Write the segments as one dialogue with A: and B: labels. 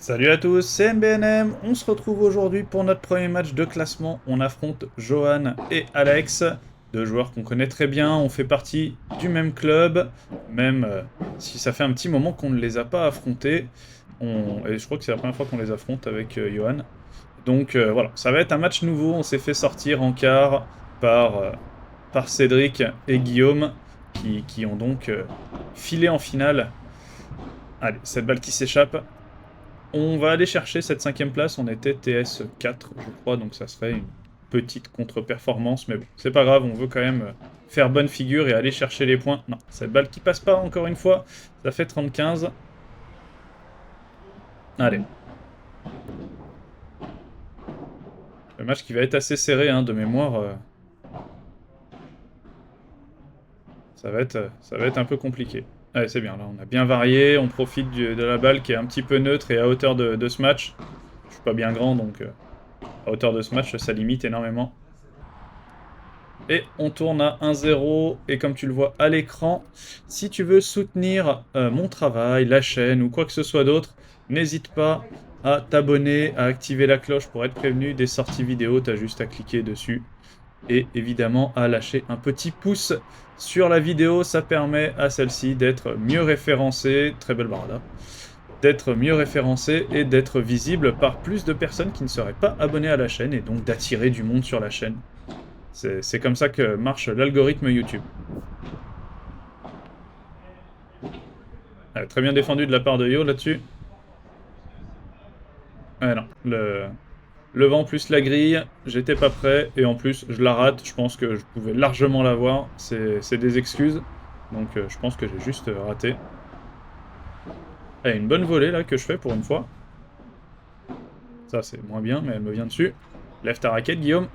A: Salut à tous, c'est MBNM. On se retrouve aujourd'hui pour notre premier match de classement. On affronte Johan et Alex, deux joueurs qu'on connaît très bien. On fait partie du même club, même si ça fait un petit moment qu'on ne les a pas affrontés. Et je crois que c'est la première fois qu'on les affronte avec Johan. Donc voilà, ça va être un match nouveau. On s'est fait sortir en quart par Cédric et Guillaume, qui ont donc filé en finale. Allez, cette balle qui s'échappe. On va aller chercher cette 5ème place, on était TS 4 je crois, donc ça serait une petite contre-performance, mais bon, c'est pas grave, on veut quand même faire bonne figure et aller chercher les points. Non, cette balle qui passe pas encore une fois, ça fait 35. Allez. Le match qui va être assez serré, hein, de mémoire. Ça va être un peu compliqué. Allez, c'est bien, là, on a bien varié, on profite de la balle qui est un petit peu neutre et à hauteur de ce match. Je suis pas bien grand, donc à hauteur de ce match, ça limite énormément. Et on tourne à 1-0, et comme tu le vois à l'écran, si tu veux soutenir mon travail, la chaîne ou quoi que ce soit d'autre, n'hésite pas à t'abonner, à activer la cloche pour être prévenu des sorties vidéo, t'as juste à cliquer dessus. Et évidemment à lâcher un petit pouce sur la vidéo, ça permet à celle-ci d'être mieux référencée, très belle barada, d'être mieux référencée et d'être visible par plus de personnes qui ne seraient pas abonnées à la chaîne, et donc d'attirer du monde sur la chaîne. C'est comme ça que marche l'algorithme YouTube. Très bien défendu de la part de Yo là-dessus. Ouais, non, le vent plus la grille, j'étais pas prêt, et en plus je la rate, je pense que je pouvais largement l'avoir, c'est des excuses, donc je pense que j'ai juste raté. Une bonne volée là que je fais pour une fois. Ça c'est moins bien, mais elle me vient dessus. Lève ta raquette Guillaume.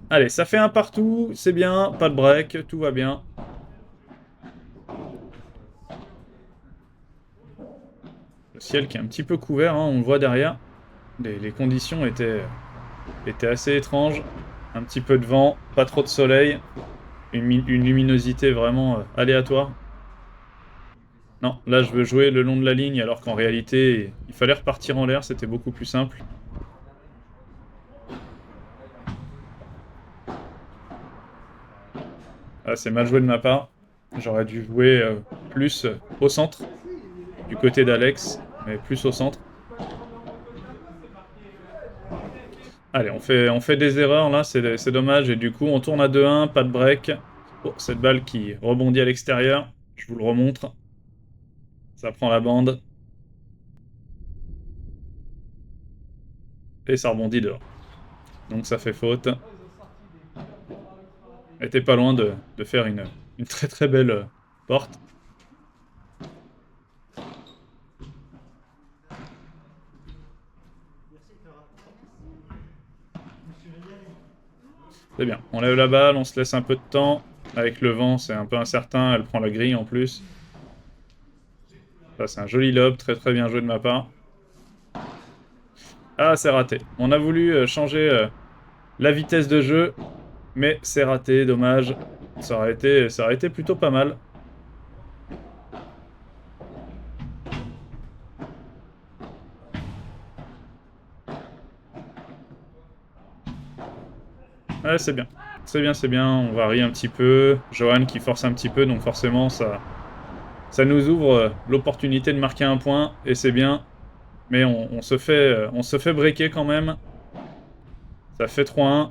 A: Allez, ça fait un partout, c'est bien, pas de break, tout va bien. Le ciel qui est un petit peu couvert, hein, on le voit derrière. Les conditions étaient assez étranges. Un petit peu de vent, pas trop de soleil. Une luminosité vraiment aléatoire. Non, là je veux jouer le long de la ligne alors qu'en réalité il fallait repartir en l'air, c'était beaucoup plus simple. Ah, c'est mal joué de ma part. J'aurais dû jouer plus au centre, du côté d'Alex, mais plus au centre. Allez, on fait des erreurs là, c'est dommage, et du coup on tourne à 2-1, pas de break. Oh, cette balle qui rebondit à l'extérieur, je vous le remontre. Ça prend la bande. Et ça rebondit dehors. Donc ça fait faute. Elle était pas loin de faire une très très belle porte. C'est bien, on lève la balle, on se laisse un peu de temps. Avec le vent, c'est un peu incertain, elle prend la grille en plus. Ça, c'est un joli lob, très très bien joué de ma part. Ah, c'est raté. On a voulu changer la vitesse de jeu, mais c'est raté, dommage. Ça aurait été plutôt pas mal. Ouais, c'est bien. C'est bien, c'est bien, on varie un petit peu. Johan qui force un petit peu, donc forcément ça nous ouvre l'opportunité de marquer un point, et c'est bien. Mais on se fait breaker quand même. Ça fait 3-1.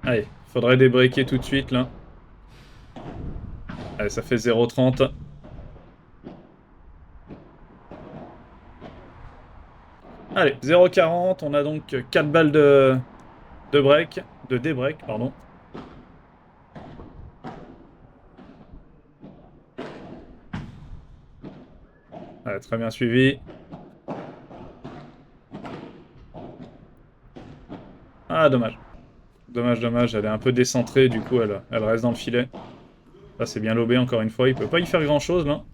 A: Allez, faudrait débreaker tout de suite là. Allez, ça fait 0,30. Allez, 0,40. On a donc 4 balles de break. De débreak, pardon. Allez, très bien suivi. Ah, dommage. Dommage, dommage. Elle est un peu décentrée, du coup, elle reste dans le filet. Là, c'est bien lobé, encore une fois. Il peut pas y faire grand-chose, là.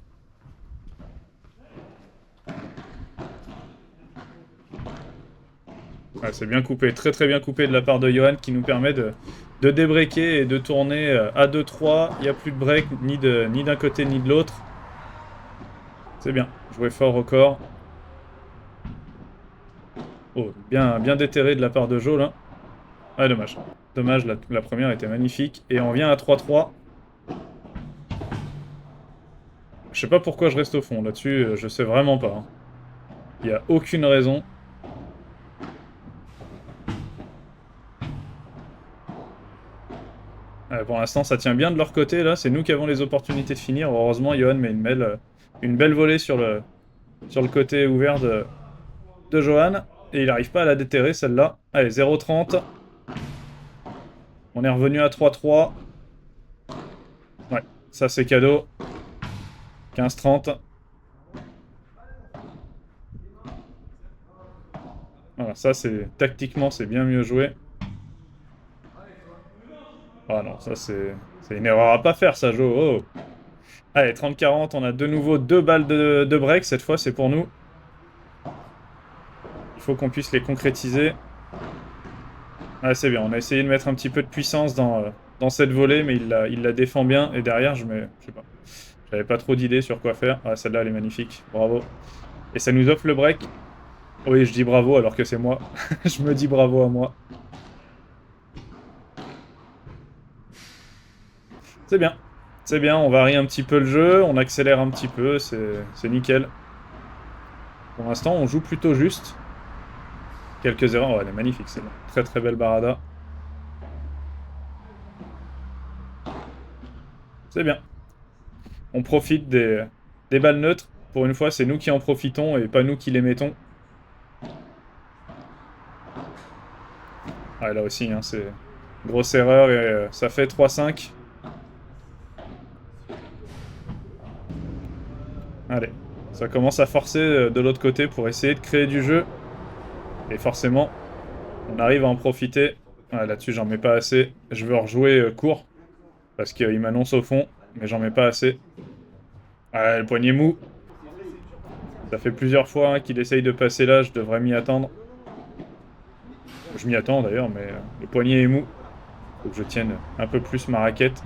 A: Ouais, c'est bien coupé, très très bien coupé de la part de Johan, qui nous permet de débreaker et de tourner à 2-3. Il n'y a plus de break ni d'un côté ni de l'autre. C'est bien. Jouer fort au corps. Oh, bien déterré de la part de Jo, là. Ah, dommage. Dommage, la première était magnifique. Et on vient à 3-3. Je sais pas pourquoi je reste au fond. Là-dessus, je sais vraiment pas. Hein. Il n'y a aucune raison. Pour l'instant, ça tient bien de leur côté, là. C'est nous qui avons les opportunités de finir. Heureusement, Johan met une belle volée sur le côté ouvert de Johan. Et il n'arrive pas à la déterrer, celle-là. Allez, 0,30. On est revenu à 3-3. Ouais, ça c'est cadeau. 15-30. Voilà, ça c'est... Tactiquement, c'est bien mieux joué. Ah non, ça c'est une erreur à pas faire, ça, Jo. Oh. Allez, 30-40, on a de nouveau 2 balles de break. Cette fois, c'est pour nous. Il faut qu'on puisse les concrétiser. Ah, c'est bien. On a essayé de mettre un petit peu de puissance dans cette volée, mais il la défend bien. Et derrière, je sais pas. J'avais pas trop d'idées sur quoi faire. Ah, celle-là, elle est magnifique. Bravo. Et ça nous offre le break. Oui, je dis bravo alors que c'est moi. Je me dis bravo à moi. C'est bien. C'est bien, on varie un petit peu le jeu, on accélère un petit peu, c'est nickel. Pour l'instant, on joue plutôt juste. Quelques erreurs, oh, elle est magnifique celle-là. Très très belle barada. C'est bien. On profite des balles neutres. Pour une fois, c'est nous qui en profitons et pas nous qui les mettons. Ah, là aussi, hein, c'est grosse erreur et ça fait 3-5. Allez, ça commence à forcer de l'autre côté pour essayer de créer du jeu. Et forcément, on arrive à en profiter. Ah, là-dessus, j'en mets pas assez. Je veux rejouer court. Parce qu'il m'annonce au fond, mais j'en mets pas assez. Ah, le poignet mou. Ça fait plusieurs fois hein, qu'il essaye de passer là, je devrais m'y attendre. Je m'y attends d'ailleurs, mais le poignet est mou. Faut que je tienne un peu plus ma raquette.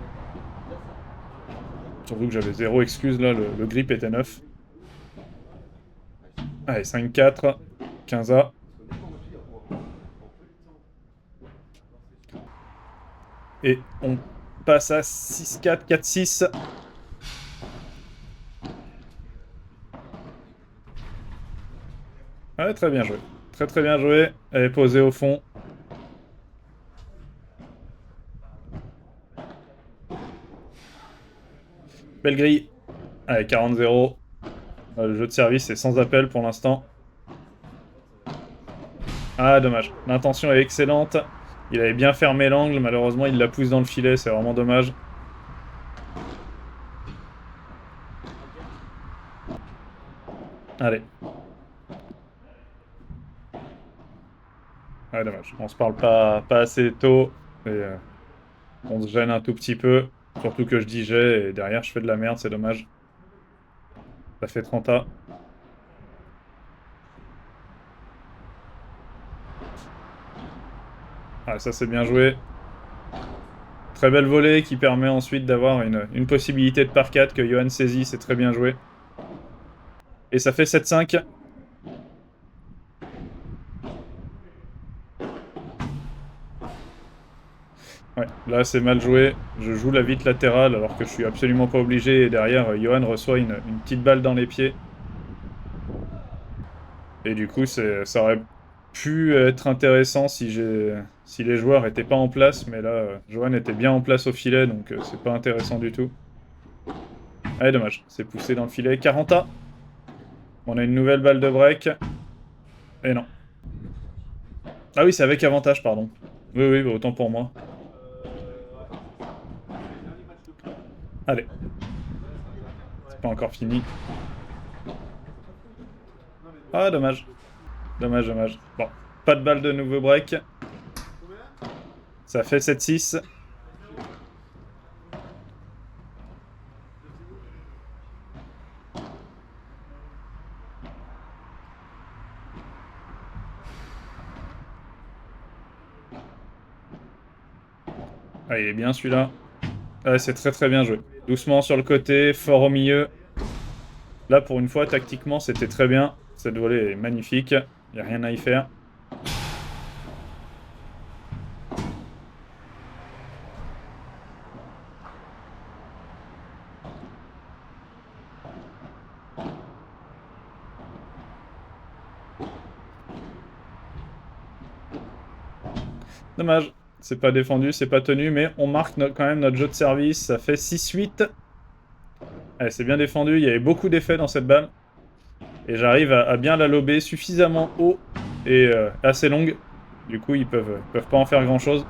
A: Surtout que j'avais zéro excuse là, le grip était neuf. Allez, 5-4, 15A. Et on passe à 6-4, 4-6. Ouais, très bien joué. Très très bien joué. Elle est posée au fond. Belle grille. Allez, 40-0. Le jeu de service est sans appel pour l'instant. Ah, dommage. L'intention est excellente. Il avait bien fermé l'angle. Malheureusement, il la pousse dans le filet. C'est vraiment dommage. Allez. Ah, dommage. On se parle pas assez tôt. Et on se gêne un tout petit peu. Surtout que je dis j'ai et derrière je fais de la merde. C'est dommage. Ça fait 30A. Ah, ça c'est bien joué. Très belle volée qui permet ensuite d'avoir une possibilité de par 4 que Johan saisit, c'est très bien joué. Et ça fait 7-5. Ouais, là c'est mal joué. Je joue la vite latérale alors que je suis absolument pas obligé. Et derrière, Johan reçoit une petite balle dans les pieds. Et du coup, ça aurait pu être intéressant si les joueurs étaient pas en place. Mais là, Johan était bien en place au filet, donc c'est pas intéressant du tout. Allez, dommage. C'est poussé dans le filet. 40A. On a une nouvelle balle de break. Et non. Ah oui, c'est avec avantage, pardon. Oui, oui, bah autant pour moi. Allez. C'est pas encore fini. Ah, dommage. Dommage, dommage. Bon, pas de balle de nouveau break. Ça fait 7-6. Ah, il est bien celui-là. Ah, c'est très très bien joué. Doucement sur le côté, fort au milieu. Là, pour une fois, tactiquement, c'était très bien. Cette volée est magnifique. Il n'y a rien à y faire. Dommage. C'est pas défendu, c'est pas tenu, mais on marque quand même notre jeu de service. Ça fait 6-8. Allez, c'est bien défendu. Il y avait beaucoup d'effets dans cette balle. Et j'arrive à bien la lober suffisamment haut et assez longue. Du coup, ils peuvent pas en faire grand-chose.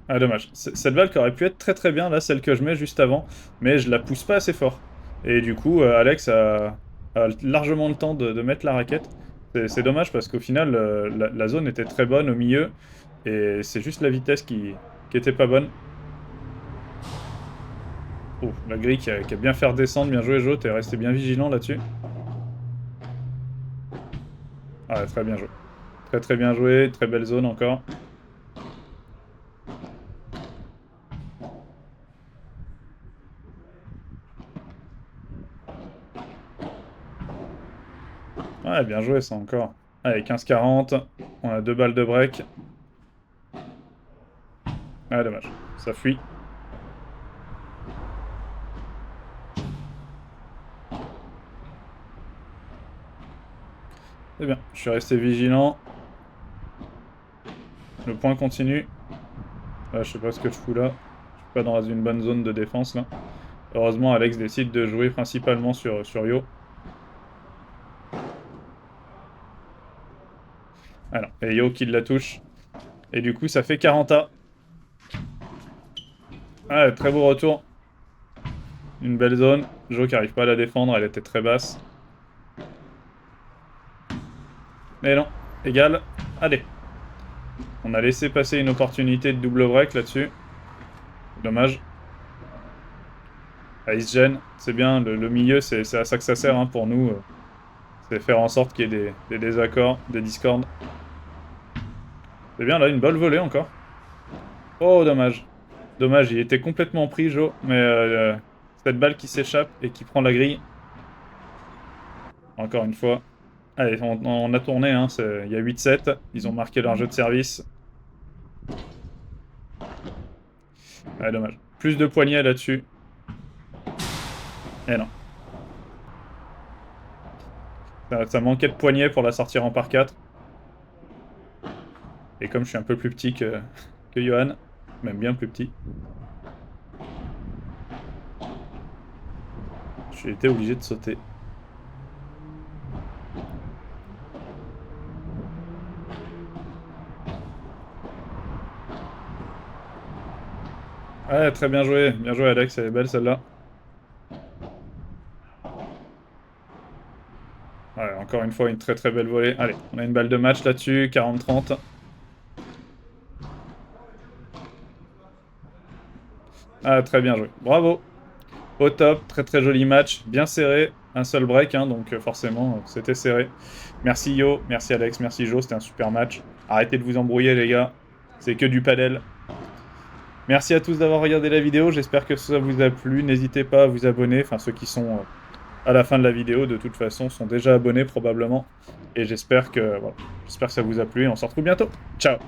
A: Ah, dommage. Cette balle qui aurait pu être très très bien, là, celle que je mets juste avant, mais je la pousse pas assez fort. Et du coup, Alex a largement le temps de mettre la raquette. C'est dommage parce qu'au final, la zone était très bonne au milieu, et c'est juste la vitesse qui était pas bonne. Oh, la grille qui a bien fait redescendre, bien joué Jo, t'es resté bien vigilant là-dessus. Ah, très bien joué. Très très bien joué, très belle zone encore. Ouais, bien joué ça encore. Allez, 15-40, on a 2 balles de break. Ah, dommage, ça fuit. C'est bien, je suis resté vigilant. Le point continue. Je sais pas ce que je fous là. Je suis pas dans une bonne zone de défense là. Heureusement, Alex décide de jouer principalement sur Yo. Alors, et Yo qui la touche. Et du coup, ça fait 40A. Ah, très beau retour. Une belle zone. Jo qui arrive pas à la défendre, elle était très basse. Mais non, égal. Allez. On a laissé passer une opportunité de double break là-dessus. Dommage. Ah, il se gêne. C'est bien, le milieu, c'est à ça que ça sert hein, pour nous. C'est faire en sorte qu'il y ait des désaccords, des discords. C'est bien, là, une balle volée encore. Oh, dommage. Dommage, il était complètement pris, Jo. Mais cette balle qui s'échappe et qui prend la grille. Encore une fois. Allez, on a tourné, hein, il y a 8-7. Ils ont marqué leur jeu de service. Ah, dommage. Plus de poignées là-dessus. Eh non. Ça manquait de poignées pour la sortir en par 4. Et comme je suis un peu plus petit que Johan, même bien plus petit, j'ai été obligé de sauter. Ouais, très bien joué Alex, elle est belle celle-là. Ouais, encore une fois, une très très belle volée. Allez, on a une balle de match là-dessus, 40-30. Ah, très bien joué, bravo. Au top, très très joli match, bien serré. Un seul break, hein, donc forcément, c'était serré. Merci Yo, merci Alex, merci Jo, c'était un super match. Arrêtez de vous embrouiller les gars, c'est que du padel. Merci à tous d'avoir regardé la vidéo, j'espère que ça vous a plu. N'hésitez pas à vous abonner, enfin ceux qui sont à la fin de la vidéo, de toute façon, sont déjà abonnés probablement. Et j'espère que, voilà, j'espère que ça vous a plu et on se retrouve bientôt. Ciao!